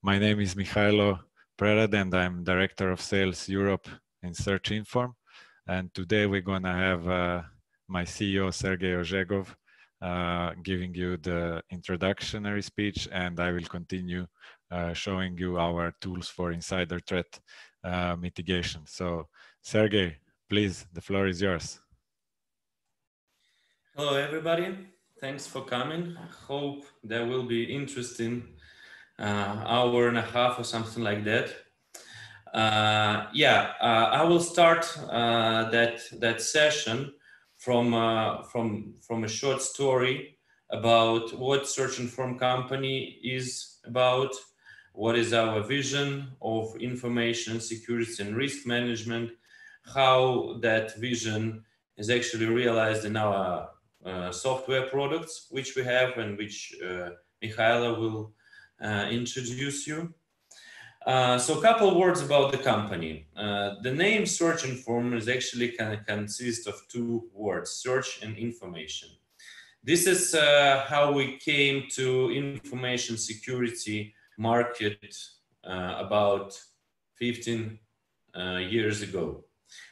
My name is Mihailo Prerad and I'm Director of Sales Europe in SearchInform. And today we're going to have my CEO, Sergey Ozhegov, giving you the introductory speech, and I will continue showing you our tools for insider threat mitigation. So, Sergey, please, the floor is yours. Hello, everybody. Thanks for coming. Hope there will be interesting hour and a half or something like that. I will start that session from a short story about what SearchInform company is about, what is our vision of information security and risk management, how that vision is actually realized in our software products which we have and which Mihailo will introduce you. So a couple of words about the company. The name SearchInform is actually consists of two words, search and information. This is how we came to information security market about 15 years ago.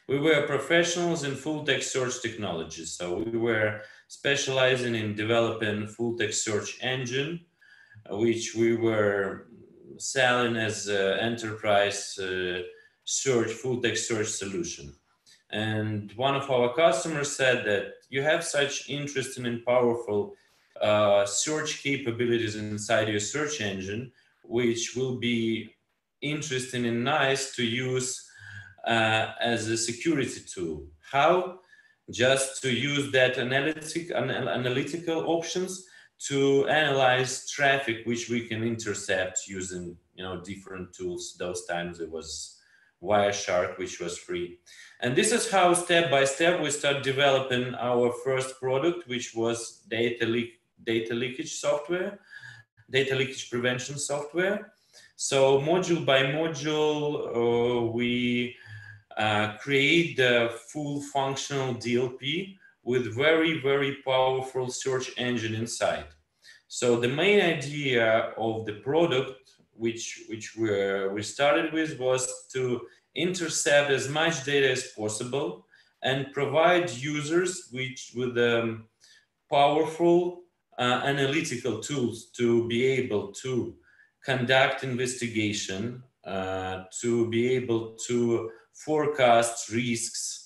We were professionals in full text search technologies. So we were specializing in developing full text search engine, which we were selling as enterprise search, full text search solution. And one of our customers said that you have such interesting and powerful search capabilities inside your search engine, which will be interesting and nice to use as a security tool. How? Just to use that analytical options to analyze traffic which we can intercept using different tools. Those times it was Wireshark, which was free. And this is how step by step we start developing our first product, which was data leakage software, data leakage prevention software. So module by module we create the full functional DLP with very, very powerful search engine inside. So the main idea of the product, which we started with, was to intercept as much data as possible and provide users with powerful analytical tools to be able to conduct investigation, to be able to forecast risks,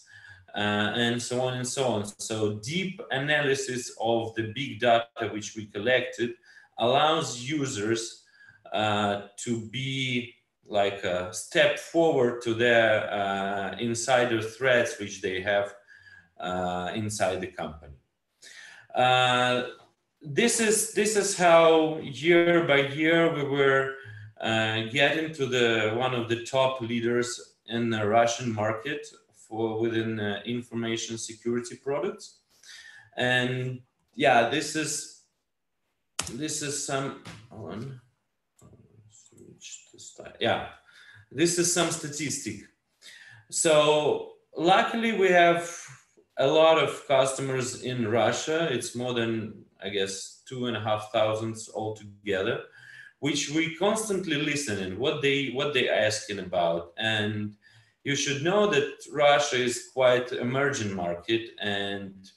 and so on and so on. So deep analysis of the big data which we collected allows users to be like a step forward to their insider threats which they have inside the company. This is how year by year we were getting to one of the top leaders in the Russian market within information security products. And yeah, this is some this is some statistic. So luckily we have a lot of customers in Russia. It's more than, I guess, 2,500 altogether, which we constantly listen in what they asking about. And you should know that Russia is quite emerging market, and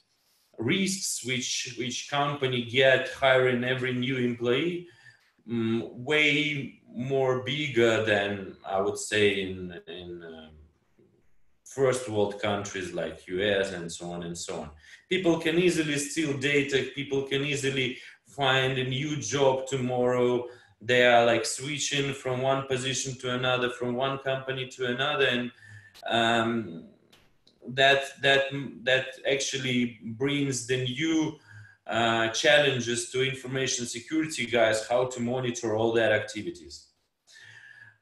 risks which company get hiring every new employee way more bigger than I would say in first world countries like US and so on and so on. People can easily steal data. People can easily find a new job tomorrow. They are like switching from one position to another, from one company to another, and that actually brings the new challenges to information security guys, how to monitor all that activities.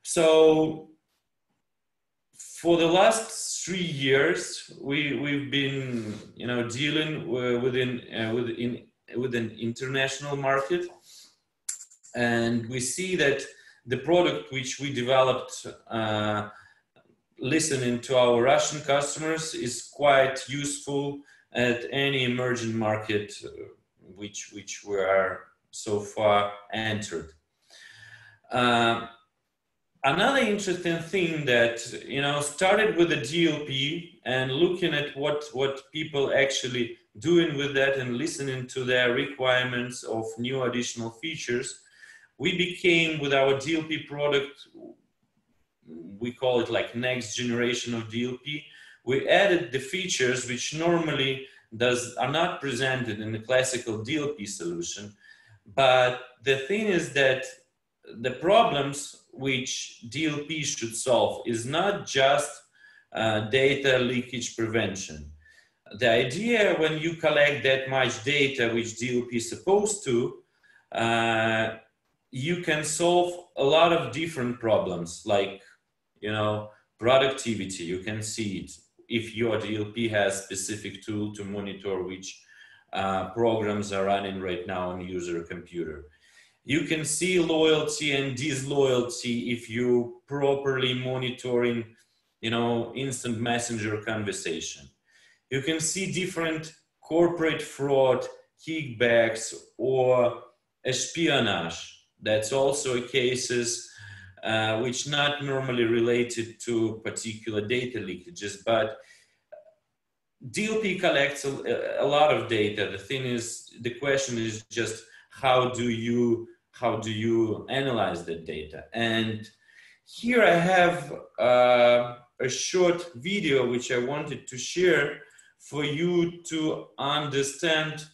So for the last 3 years, we've been dealing with an international market. And we see that the product which we developed listening to our Russian customers is quite useful at any emerging market which we are so far entered. Another interesting thing that, you know, started with the DLP and looking at what people actually doing with that and listening to their requirements of new additional features, we became with our DLP product, we call it like next generation of DLP. We added the features which normally are not presented in the classical DLP solution. But the thing is that the problems which DLP should solve is not just data leakage prevention. The idea when you collect that much data which DLP is supposed to, you can solve a lot of different problems, like, you know, productivity. You can see it if your DLP has specific tool to monitor which programs are running right now on user computer. You can see loyalty and disloyalty if you properly monitoring, you know, instant messenger conversation. You can see different corporate fraud, kickbacks, or espionage. That's also cases which not normally related to particular data leakages, but DLP collects a lot of data. The thing is, the question is just how do you analyze that data? And here I have a short video which I wanted to share for you to understand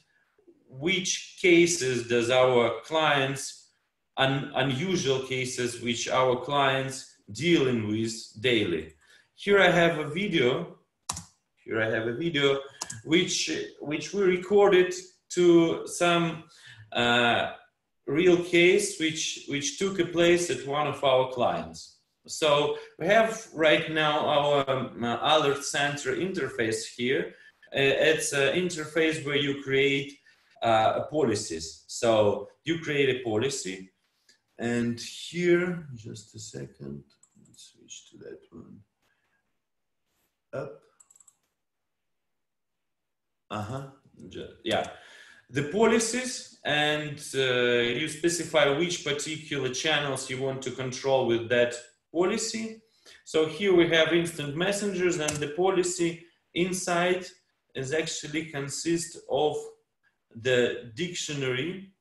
which cases does our clients, unusual cases which our clients dealing with daily. Here I have a video. Which we recorded to some real case which took place at one of our clients. So we have right now our alert center interface here. It's an interface where you create policies. So you create a policy, and here, just a second, let's switch to that one. Up. Yeah, the policies, and you specify which particular channels you want to control with that policy. So here we have instant messengers, and the policy inside is actually consists of the dictionary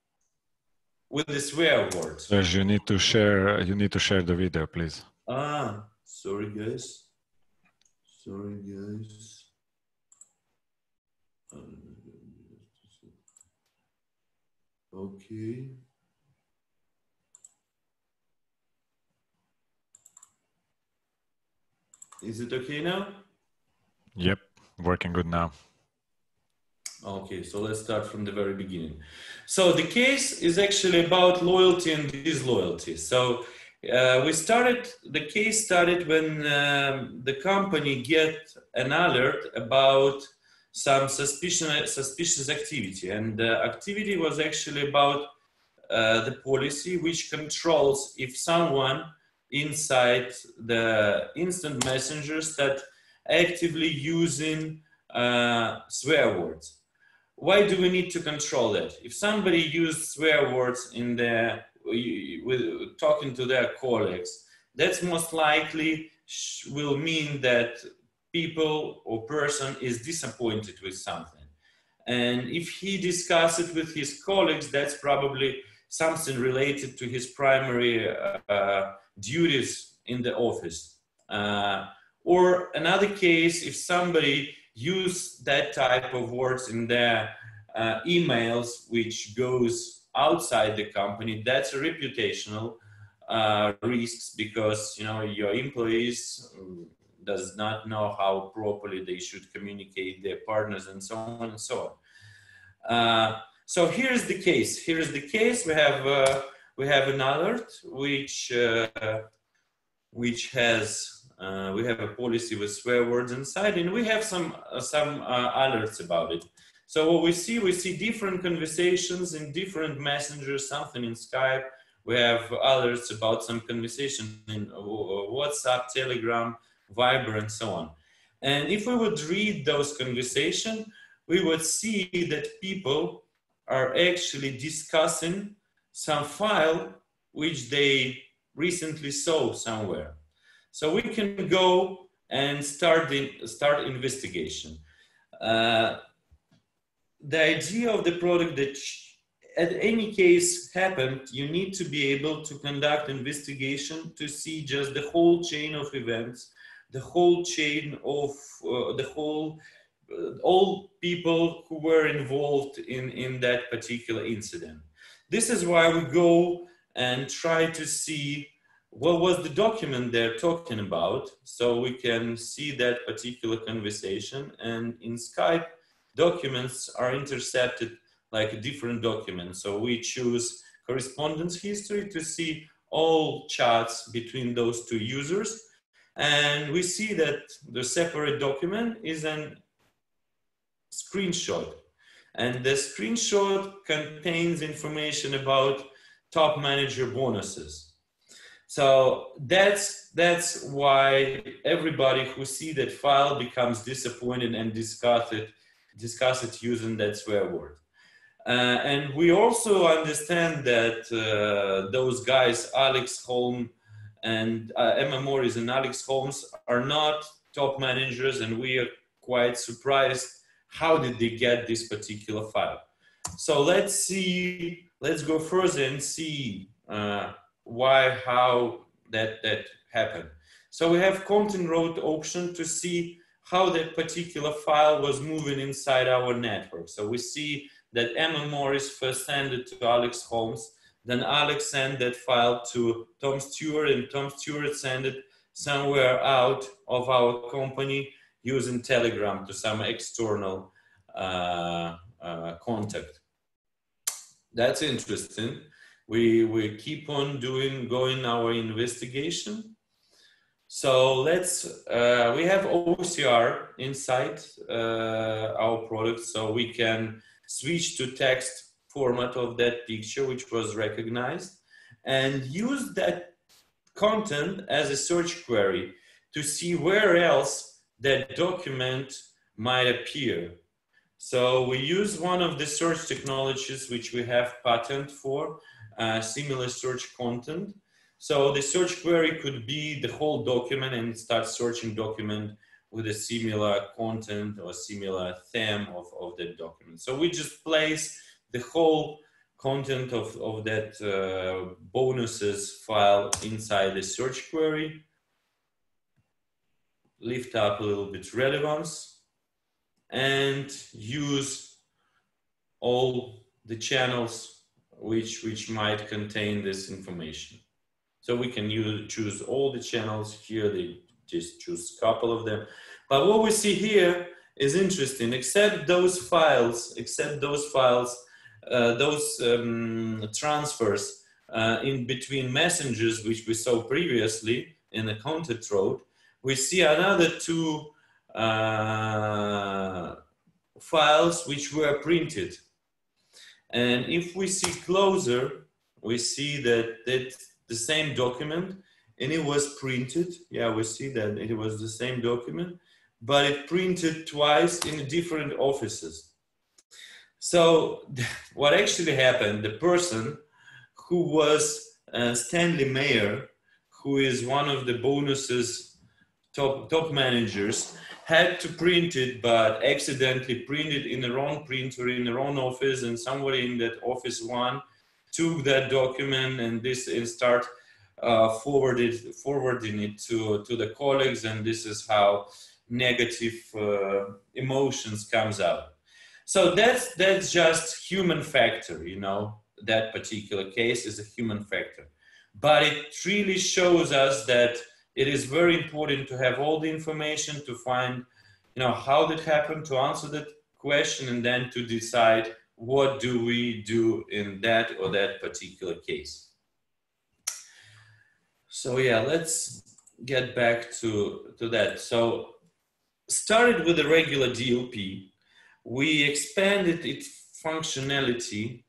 with the swear words. Serge, you need to share the video, please. Sorry guys. Okay. Is it okay now? Yep, working good now. Okay, so let's start from the very beginning. So the case is actually about loyalty and disloyalty. So the case started when the company get an alert about some suspicious activity, and the activity was actually about the policy which controls if someone inside the instant messengers that actively using swear words. Why do we need to control that? If somebody used swear words in their with talking to their colleagues, that's most likely will mean that people or person is disappointed with something. And if he discuss it with his colleagues, that's probably something related to his primary duties in the office. Or another case, if somebody use that type of words in their emails, which goes outside the company, that's a reputational risks, because, you know, your employees does not know how properly they should communicate their partners, and so on and so on. So here's the case. We have an alert which has we have a policy with swear words inside, and we have some alerts about it. So what we see different conversations in different messengers, something in Skype. We have alerts about some conversation in WhatsApp, Telegram, Viber, and so on. And if we would read those conversations, we would see that people are actually discussing some file which they recently saw somewhere. So we can go and start investigation. The idea of the product that at any case happened, you need to be able to conduct investigation to see just the whole chain of events, the whole chain of all people who were involved in that particular incident. This is why we go and try to see what was the document they're talking about, so we can see that particular conversation. And in Skype, documents are intercepted like a different document. So we choose correspondence history to see all chats between those two users. And we see that the separate document is an screenshot. And the screenshot contains information about top manager bonuses. So that's why everybody who see that file becomes disappointed and discuss it using that swear word. And we also understand that those guys, Alex Holm and Emma Morris and Alex Holmes, are not top managers, and we are quite surprised how did they get this particular file. So let's go further and see how that happened. So we have content route option to see how that particular file was moving inside our network. So we see that Emma Morris first sent it to Alex Holmes, then Alex sent that file to Tom Stewart, and Tom Stewart sent it somewhere out of our company using Telegram to some external contact. That's interesting. We keep on going our investigation. So we have OCR inside our product, so we can switch to text format of that picture, which was recognized, and use that content as a search query to see where else that document might appear. So we use one of the search technologies which we have patent for, similar search content. So the search query could be the whole document and start searching document with a similar content or similar theme of that document. So we just place the whole content of that bonuses file inside the search query, lift up a little bit relevance, and use all the channels which might contain this information. So we can choose all the channels here. They just choose a couple of them. But what we see here is interesting. Except those transfers in between messengers, which we saw previously in the content road, we see another two files which were printed. And if we see closer, we see that the same document, and it was printed. Yeah, we see that it was the same document, but it printed twice in different offices. So what actually happened, the person who was Stanley Mayer, who is one of the bonuses top managers, had to print it, but accidentally printed in the wrong printer in the wrong office, and somebody in that office one took that document and start forwarding it to the colleagues, and this is how negative emotions comes out. So that's just human factor, you know. That particular case is a human factor, but it really shows us that it is very important to have all the information to find, you know, how that happened, to answer that question, and then to decide what do we do in that or that particular case. So yeah, let's get back to that. So started with a regular DLP, we expanded its functionality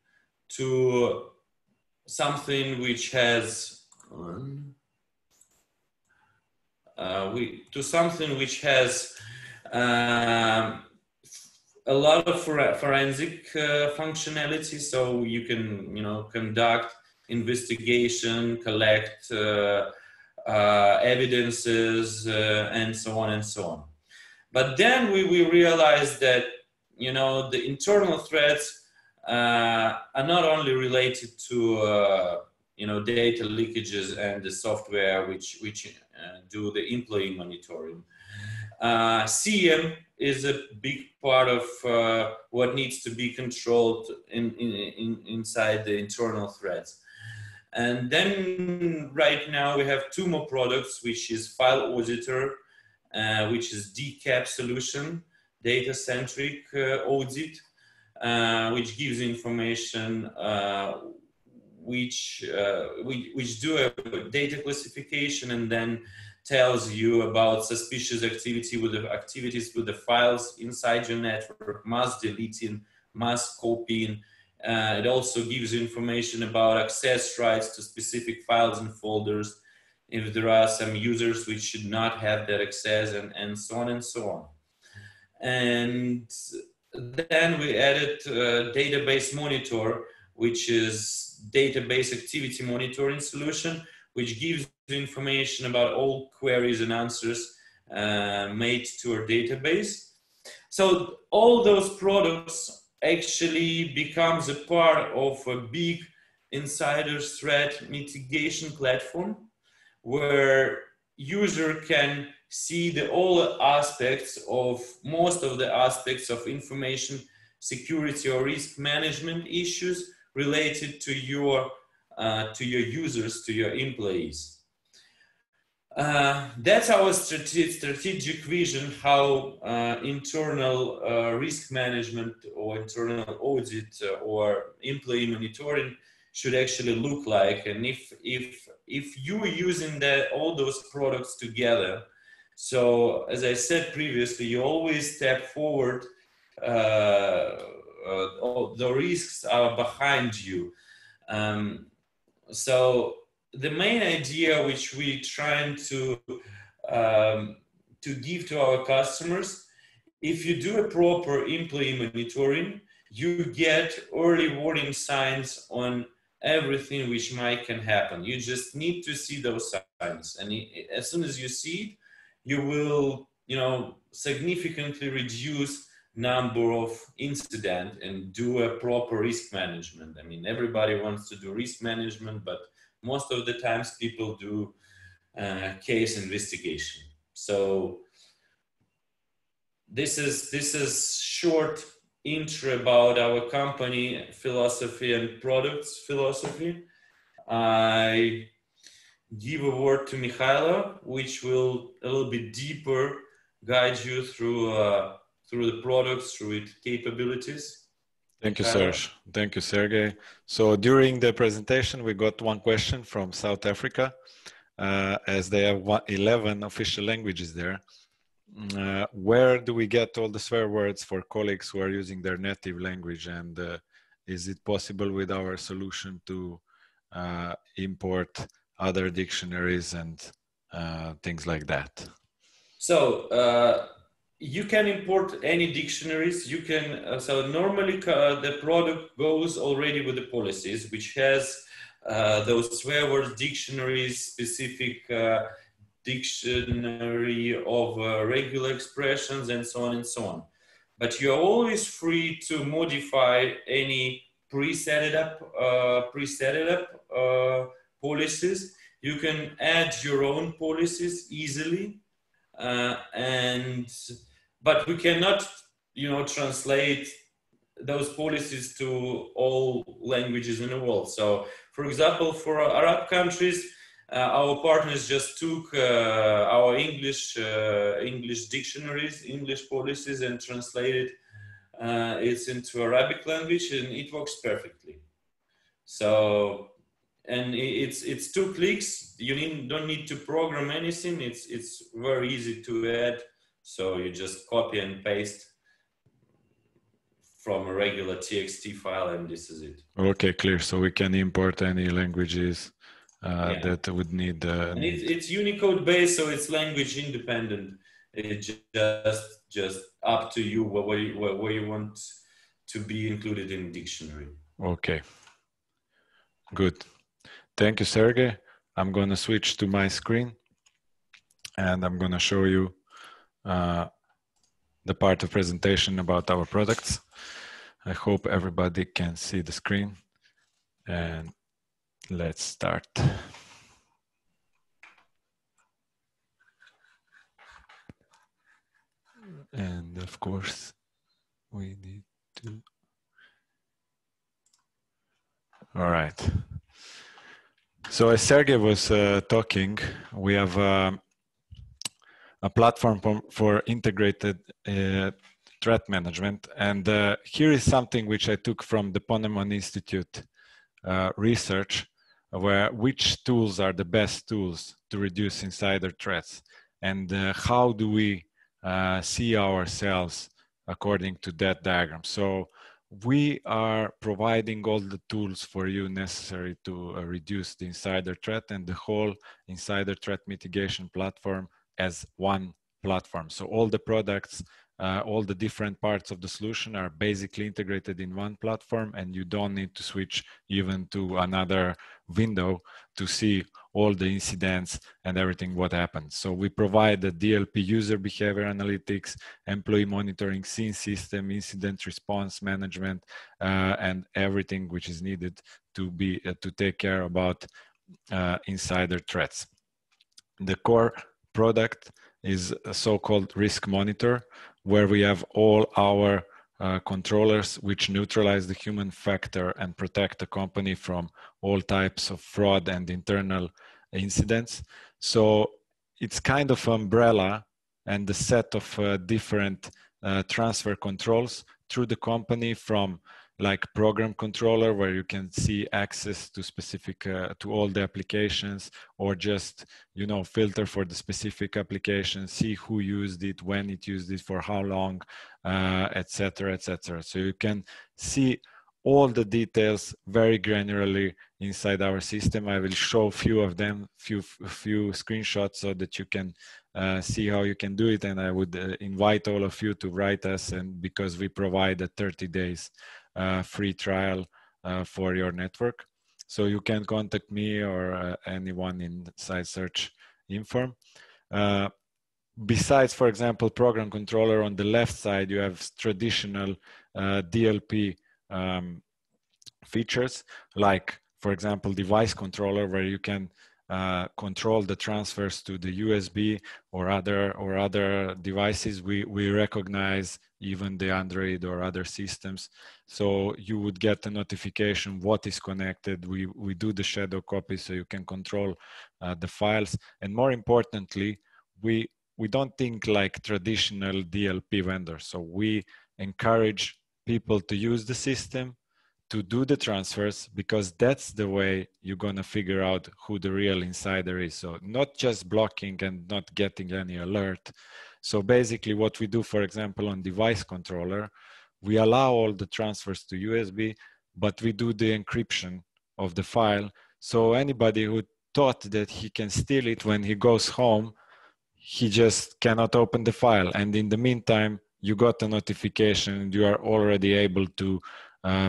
to something which has a lot of forensic functionality. So you can, you know, conduct investigation, collect evidences, and so on and so on. But then we realized that, you know, the internal threats are not only related to you know, data leakages and the software which do the employee monitoring. CM is a big part of what needs to be controlled inside the internal threats. And then right now we have two more products, which is File Auditor, which is DCAP solution, data-centric audit, which gives information which do a data classification and then tells you about suspicious activity with the activities with the files inside your network, mass deleting, mass copying. It also gives information about access rights to specific files and folders, if there are some users which should not have that access, and so on and so on. And then we added database monitor, which is database activity monitoring solution, which gives information about all queries and answers made to our database. So all those products actually becomes a part of a big insider threat mitigation platform, where user can see all aspects of most of the aspects of information security or risk management issues related to your users, to your employees. That's our strategic vision, how internal risk management or internal audit or employee monitoring should actually look like. And if you're using all those products together, so as I said previously, you always step forward, the risks are behind you. So the main idea which we trying to give to our customers, if you do a proper employee monitoring, you get early warning signs on everything which can happen. You just need to see those signs, and as soon as you see it, you will, you know, significantly reduce number of incidents and do a proper risk management. I mean, everybody wants to do risk management, but most of the times people do case investigation. So this is short intro about our company philosophy and products philosophy. I give a word to Mikhailo, which will a little bit deeper guide you through the products, through its capabilities. Thank you, Serge. Thank you, Sergey. So during the presentation, we got one question from South Africa, as they have 11 official languages there. Where do we get all the swear words for colleagues who are using their native language? And is it possible with our solution to import other dictionaries and things like that? So you can import any dictionaries. You can, so normally the product goes already with the policies, which has those swear words dictionaries, specific dictionary of regular expressions, and so on and so on. But you're always free to modify any pre-set up policies. You can add your own policies easily, but we cannot, you know, translate those policies to all languages in the world. So, for example, for Arab countries, our partners just took our English dictionaries, English policies, and translated it into Arabic language, and it works perfectly. So, and it's 2 clicks. You don't need to program anything. It's very easy to add. So you just copy and paste from a regular TXT file, and this is it. Okay, clear. So we can import any languages that would need. And it's Unicode based, so it's language independent. It's just up to you where you want to be included in dictionary. Okay, good. Thank you, Sergey. I'm going to switch to my screen and I'm going to show you the part of presentation about our products. I hope everybody can see the screen, and let's start. And of course, we need to. All right. So as Sergey was talking, we have a platform for integrated threat management. And here is something which I took from the Ponemon Institute research, where which tools are the best tools to reduce insider threats, and how do we see ourselves according to that diagram. So we are providing all the tools for you necessary to reduce the insider threat, and the whole insider threat mitigation platform as one platform. So all the products, all the different parts of the solution are basically integrated in one platform, and you don't need to switch even to another window to see all the incidents and everything what happens. So we provide the DLP user behavior analytics, employee monitoring, scene system, incident response management, and everything which is needed to be to take care about insider threats. The core product is a so-called risk monitor, where we have all our controllers which neutralize the human factor and protect the company from all types of fraud and internal incidents. So it's kind of umbrella and the set of different transfer controls through the company, from like program controller, where you can see access to specific to all the applications, or just, you know, filter for the specific application, see who used it, when it used it, for how long, etc., etc. So you can see all the details very granularly inside our system. I will show a few of them, few screenshots, so that you can see how you can do it. And I would invite all of you to write us, and because we provide a 30 days free trial for your network. So you can contact me or anyone inside SearchInform. Besides, for example, program controller, on the left side, you have traditional DLP features, like, for example, device controller, where you can control the transfers to the USB or other devices. We recognize even the Android or other systems, so you would get a notification what is connected. We do the shadow copy, so you can control the files. And more importantly, we don't think like traditional DLP vendors. So we encourage people to use the system, to do the transfers, because that's the way you're going to figure out who the real insider is. So not just blocking and not getting any alert. So basically what we do, for example, on device controller, we allow all the transfers to USB, but we do the encryption of the file. So anybody who thought that he can steal it when he goes home, he just cannot open the file. And in the meantime, you got a notification and you are already able to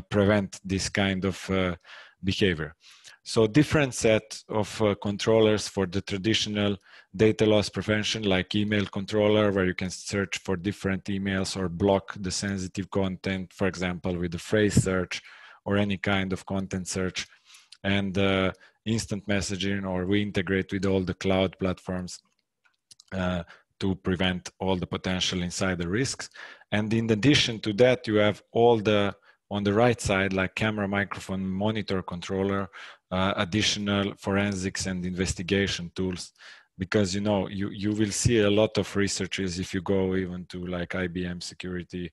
prevent this kind of behavior. So different set of controllers for the traditional data loss prevention, like email controller, where you can search for different emails or block the sensitive content, for example, with the phrase search or any kind of content search, and instant messaging, or we integrate with all the cloud platforms to prevent all the potential insider risks. And in addition to that, you have all the, on the right side, like camera, microphone, monitor controller, additional forensics and investigation tools. Because, you know, you will see a lot of researchers, if you go even to like IBM security,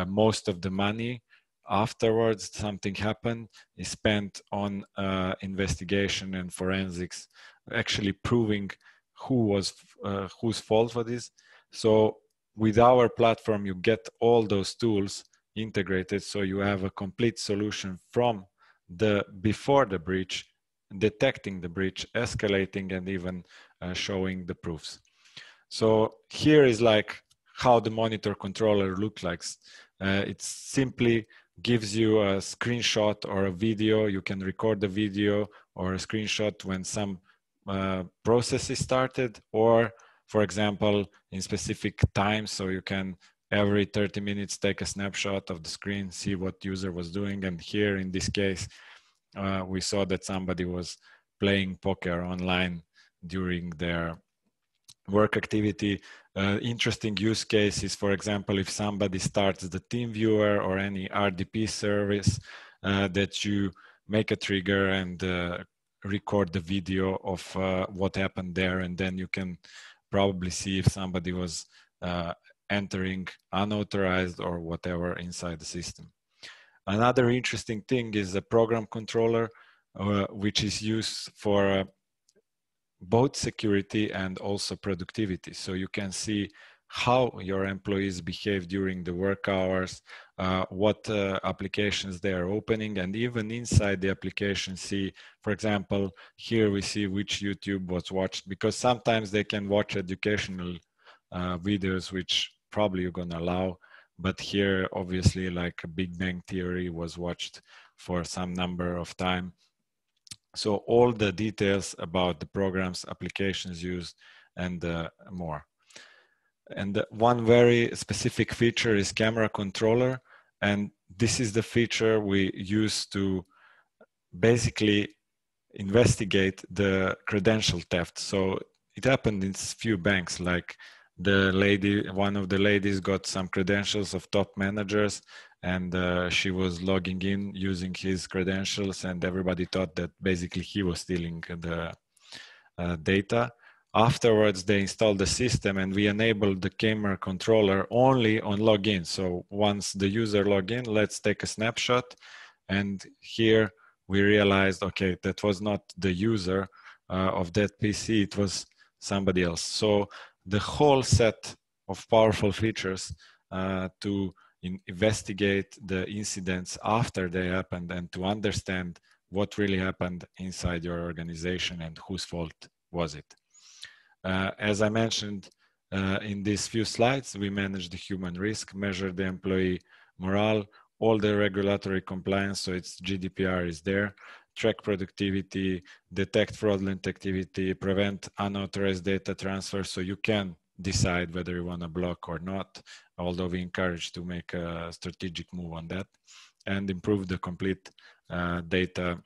most of the money afterwards something happened is spent on investigation and forensics, actually proving who was whose fault for this. So with our platform, you get all those tools integrated, so you have a complete solution from the before the breach, detecting the breach, escalating, and even showing the proofs. So here is like how the monitor controller looks like. It simply gives you a screenshot or a video. You can record the video or a screenshot when some process is started, or for example, in specific times, so you can every 30 minutes take a snapshot of the screen, see what user was doing. And here in this case, we saw that somebody was playing poker online during their work activity. Interesting use case is, for example, if somebody starts the TeamViewer or any RDP service, that you make a trigger and record the video of what happened there, and then you can probably see if somebody was entering unauthorized or whatever inside the system. Another interesting thing is a program controller, which is used for both security and also productivity. So you can see how your employees behave during the work hours, what applications they are opening, and even inside the application see, for example, here we see which YouTube was watched, because sometimes they can watch educational videos, which probably you're gonna allow, but here obviously like a Big Bang Theory was watched for some number of time. So all the details about the programs, applications used, and more. And one very specific feature is camera controller. And this is the feature we use to basically investigate the credential theft. So it happened in few banks, like the lady, one of the ladies got some credentials of top managers, and she was logging in using his credentials, and everybody thought that basically he was stealing the data. Afterwards, they installed the system, and we enabled the camera controller only on login. So once the user log in, let's take a snapshot. And here we realized, okay, that was not the user of that PC, it was somebody else. So the whole set of powerful features to investigate the incidents after they happened and to understand what really happened inside your organization and whose fault was it. As I mentioned in these few slides, we manage the human risk, measure the employee morale, all the regulatory compliance, so it's GDPR is there, track productivity, detect fraudulent activity, prevent unauthorized data transfer, so you can decide whether you want to block or not, although we encourage to make a strategic move on that, and improve the complete data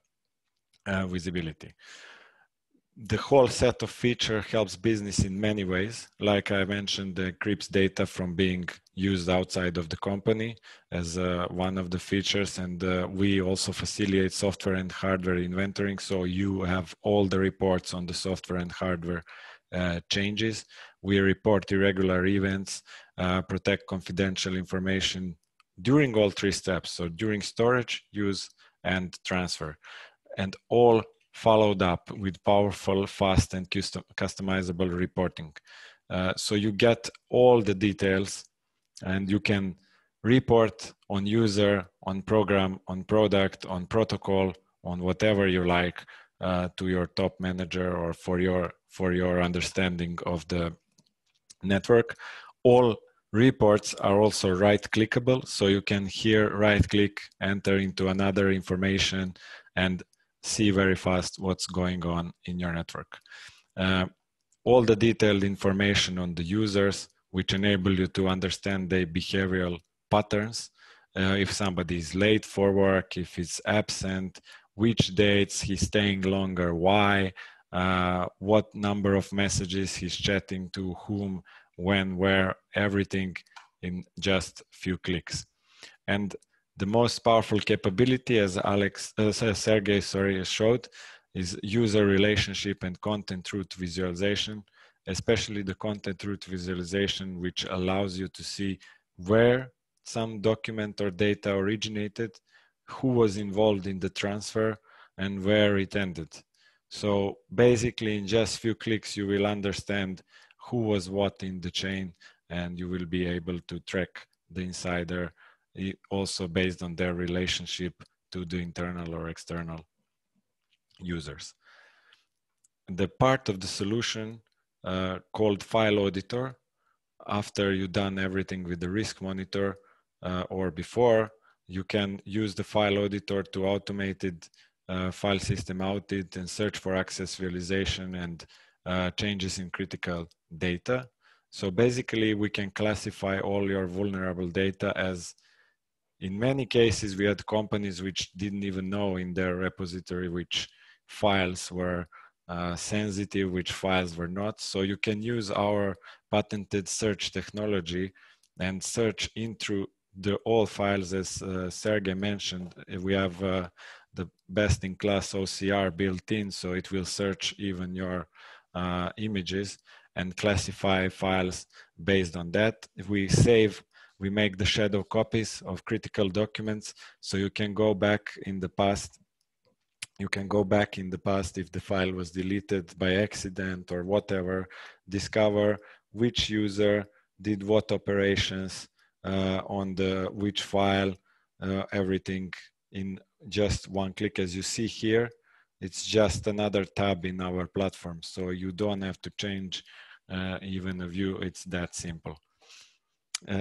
visibility. The whole set of feature helps business in many ways. Like I mentioned, it encrypts data from being used outside of the company as one of the features. And we also facilitate software and hardware inventorying. So you have all the reports on the software and hardware changes. We report irregular events, protect confidential information during all three steps. So during storage, use, and transfer. And all followed up with powerful, fast, and customizable reporting. So you get all the details, and you can report on user, on program, on product, on protocol, on whatever you like to your top manager or for your understanding of the network. All reports are also right-clickable, so you can here right-click, enter into another information, and see very fast what's going on in your network. All the detailed information on the users, which enable you to understand their behavioral patterns. If somebody is late for work, if it's absent, which dates he's staying longer, why, what number of messages he's chatting to whom, when, where, everything in just few clicks. And the most powerful capability, as Sergey showed, is user relationship and content root visualization, especially the content root visualization, which allows you to see where some document or data originated, who was involved in the transfer, and where it ended. So basically, in just few clicks, you will understand who was what in the chain, and you will be able to track the insider also based on their relationship to the internal or external users. The part of the solution called File Auditor, after you've done everything with the risk monitor or before, you can use the File Auditor to automate file system audit, and search for access realization and changes in critical data. So basically, we can classify all your vulnerable data as, in many cases, we had companies which didn't even know in their repository which files were sensitive, which files were not. So you can use our patented search technology and search into all files. As Sergey mentioned, we have the best-in-class OCR built in, so it will search even your images and classify files based on that. If we save, we make the shadow copies of critical documents, so you can go back in the past. You can go back in the past if the file was deleted by accident or whatever, discover which user did what operations on the which file, everything in just one click. As you see here, it's just another tab in our platform, so you don't have to change even a view. It's that simple.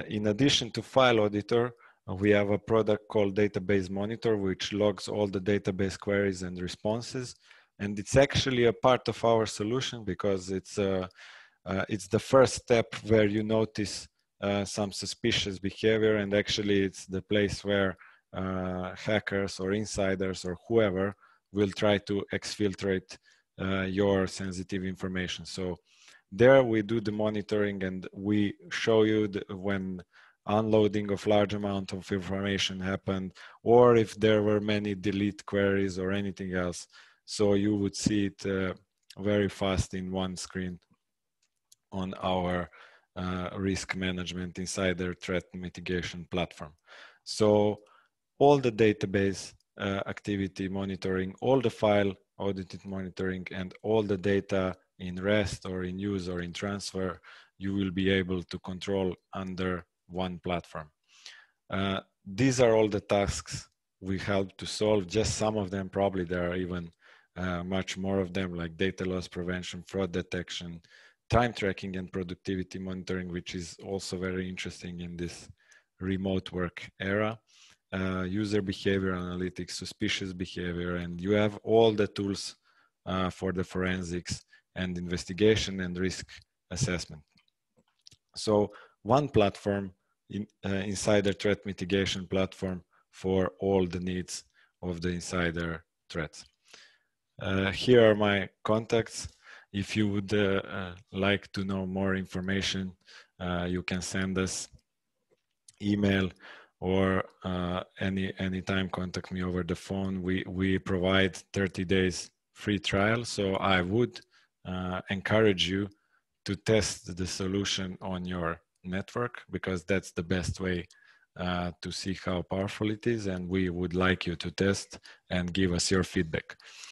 In addition to File Auditor, we have a product called Database Monitor, which logs all the database queries and responses. And it's actually a part of our solution because it's the first step where you notice some suspicious behavior, and actually it's the place where hackers or insiders or whoever will try to exfiltrate your sensitive information. So there we do the monitoring, and we show you when unloading of large amount of information happened, or if there were many delete queries or anything else. So you would see it very fast in one screen on our risk management insider threat mitigation platform. So all the database activity monitoring, all the file audited monitoring, and all the data in rest or in use or in transfer, you will be able to control under one platform. These are all the tasks we help to solve. Just some of them, probably there are even much more of them, like data loss prevention, fraud detection, time tracking, and productivity monitoring, which is also very interesting in this remote work era. User behavior analytics, suspicious behavior, and you have all the tools for the forensics and investigation and risk assessment. So one platform, insider threat mitigation platform for all the needs of the insider threats. Here are my contacts. If you would like to know more information, you can send us email or anytime contact me over the phone. We provide 30 days free trial. So I would encourage you to test the solution on your network, because that's the best way to see how powerful it is. And we would like you to test and give us your feedback.